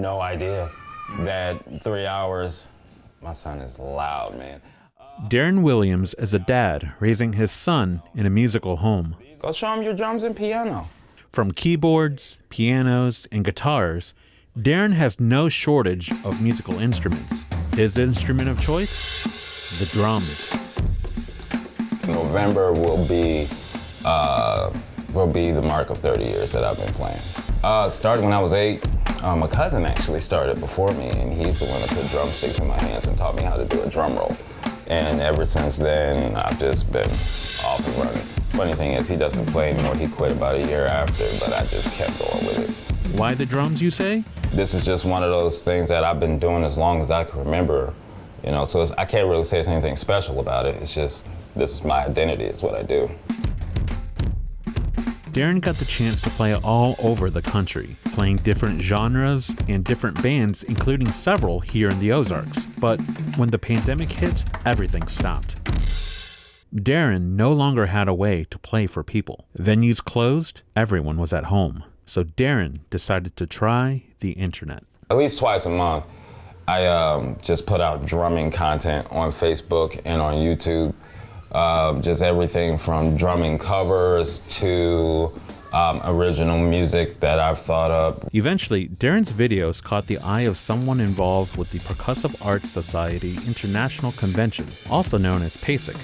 no idea that 3 hours, my son is loud, man. Darren Williams is a dad raising his son in a musical home. Go show him your drums and piano. From keyboards, pianos, and guitars, Darren has no shortage of musical instruments. His instrument of choice? The drums. November will be the mark of 30 years that I've been playing. Started when I was 8. My cousin actually started before me, and he's the one that put drumsticks in my hands and taught me how to do a drum roll. And ever since then, I've just been off and running. Funny thing is, he doesn't play anymore. He quit about a year after, but I just kept going with it. Why the drums, you say? This is just one of those things that I've been doing as long as I can remember. You know, so I can't really say it's anything special about it. It's just, this is my identity, it's what I do. Darren got the chance to play all over the country, playing different genres and different bands, including several here in the Ozarks. But when the pandemic hit, everything stopped. Darren no longer had a way to play for people. Venues closed, everyone was at home. So Darren decided to try the internet. At least twice a month, I just put out drumming content on Facebook and on YouTube. Just everything from drumming covers to original music that I've thought up. Eventually, Darren's videos caught the eye of someone involved with the Percussive Arts Society International Convention, also known as PASIC.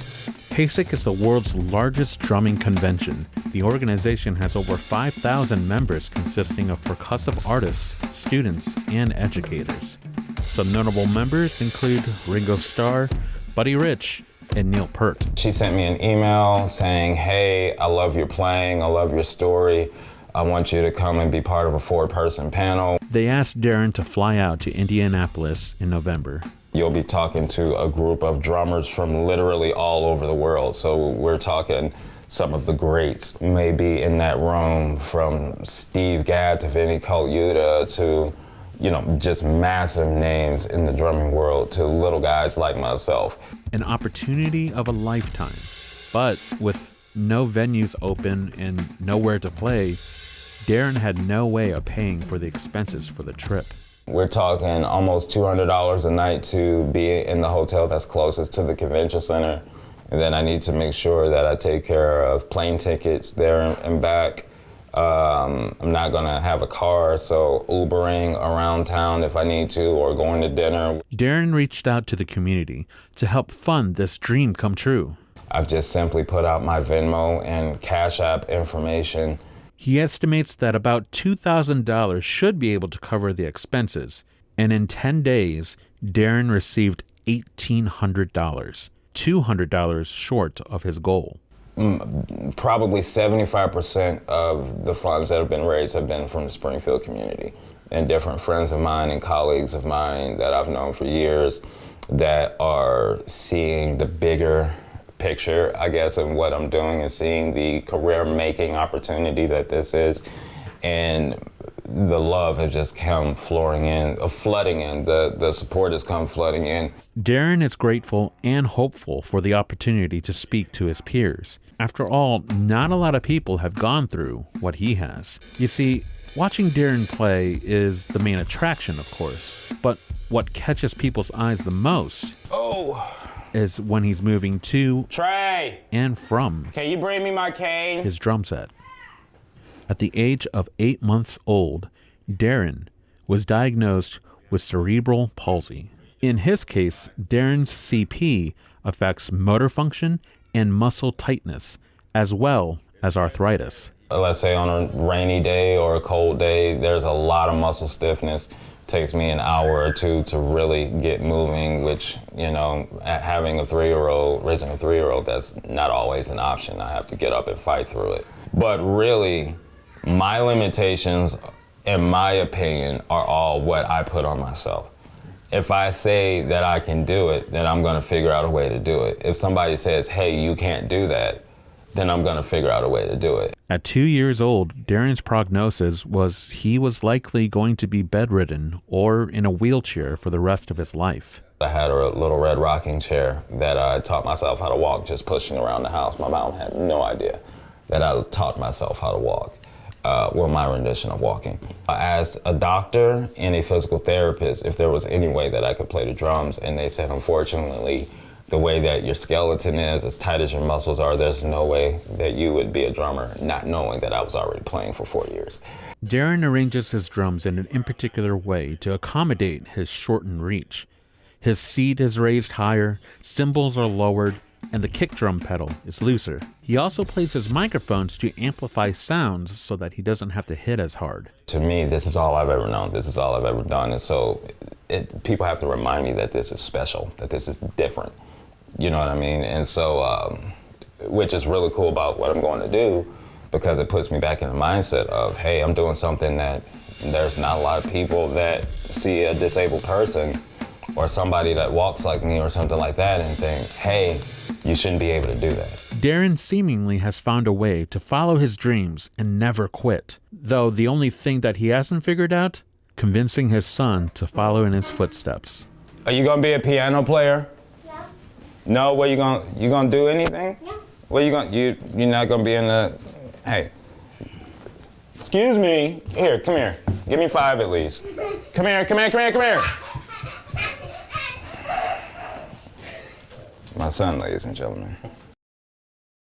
PASIC is the world's largest drumming convention. The organization has over 5,000 members consisting of percussive artists, students, and educators. Some notable members include Ringo Starr, Buddy Rich, and Neil Peart. She sent me an email saying, hey, I love your playing, I love your story. I want you to come and be part of a 4-person panel. They asked Darren to fly out to Indianapolis in November. You'll be talking to a group of drummers from literally all over the world. So we're talking some of the greats maybe in that room, from Steve Gadd to Vinnie Colaiuta to, you know, just massive names in the drumming world to little guys like myself. An opportunity of a lifetime. But with no venues open and nowhere to play, Darren had no way of paying for the expenses for the trip. We're talking almost $200 a night to be in the hotel that's closest to the convention center. And then I need to make sure that I take care of plane tickets there and back. I'm not gonna have a car, so Ubering around town if I need to, or going to dinner. Darren reached out to the community to help fund this dream come true. I've just simply put out my Venmo and Cash App information. He estimates that about $2,000 should be able to cover the expenses, and in 10 days, Darren received $1,800, $200 short of his goal. Probably 75% of the funds that have been raised have been from the Springfield community and different friends of mine and colleagues of mine that I've known for years that are seeing the bigger picture, I guess, of what I'm doing and seeing the career-making opportunity that this is. And the love has just come flooding in. The support has come flooding in. Darren is grateful and hopeful for the opportunity to speak to his peers. After all, not a lot of people have gone through what he has. You see, watching Darren play is the main attraction, of course, but what catches people's eyes the most is when he's moving to Trey, and from can you bring me my cane? His drum set. At the age of 8 months old, Darren was diagnosed with cerebral palsy. In his case, Darren's CP affects motor function and muscle tightness, as well as arthritis. Let's say on a rainy day or a cold day, there's a lot of muscle stiffness. It takes me an hour or two to really get moving, which, you know, having a 3-year-old, raising a 3-year-old, that's not always an option. I have to get up and fight through it. But really, my limitations, in my opinion, are all what I put on myself. If I say that I can do it, then I'm gonna figure out a way to do it. If somebody says, hey, you can't do that, then I'm gonna figure out a way to do it. At 2 years old, Darren's prognosis was he was likely going to be bedridden or in a wheelchair for the rest of his life. I had a little red rocking chair that I taught myself how to walk just pushing around the house. My mom had no idea that I taught myself how to walk. well, my rendition of walking. I asked a doctor and a physical therapist if there was any way that I could play the drums, and they said, unfortunately, the way that your skeleton is, as tight as your muscles are, there's no way that you would be a drummer, not knowing that I was already playing for 4 years. Darren arranges his drums in an in particular way to accommodate his shortened reach. His seat is raised higher, cymbals are lowered, and the kick drum pedal is looser. He also places microphones to amplify sounds so that he doesn't have to hit as hard. To me, this is all I've ever known. This is all I've ever done. And so people have to remind me that this is special, that this is different. You know what I mean? And so, which is really cool about what I'm going to do, because it puts me back in the mindset of, hey, I'm doing something that there's not a lot of people that see a disabled person or somebody that walks like me or something like that and think, hey, you shouldn't be able to do that. Darren seemingly has found a way to follow his dreams and never quit. Though the only thing that he hasn't figured out, convincing his son to follow in his footsteps. Are you gonna be a piano player? Yeah. No, what you gonna do anything? Yeah. What you're not gonna be in the, hey, excuse me, here, come here. Give me 5 at least. Come here, come here, come here, come here. My son, ladies and gentlemen.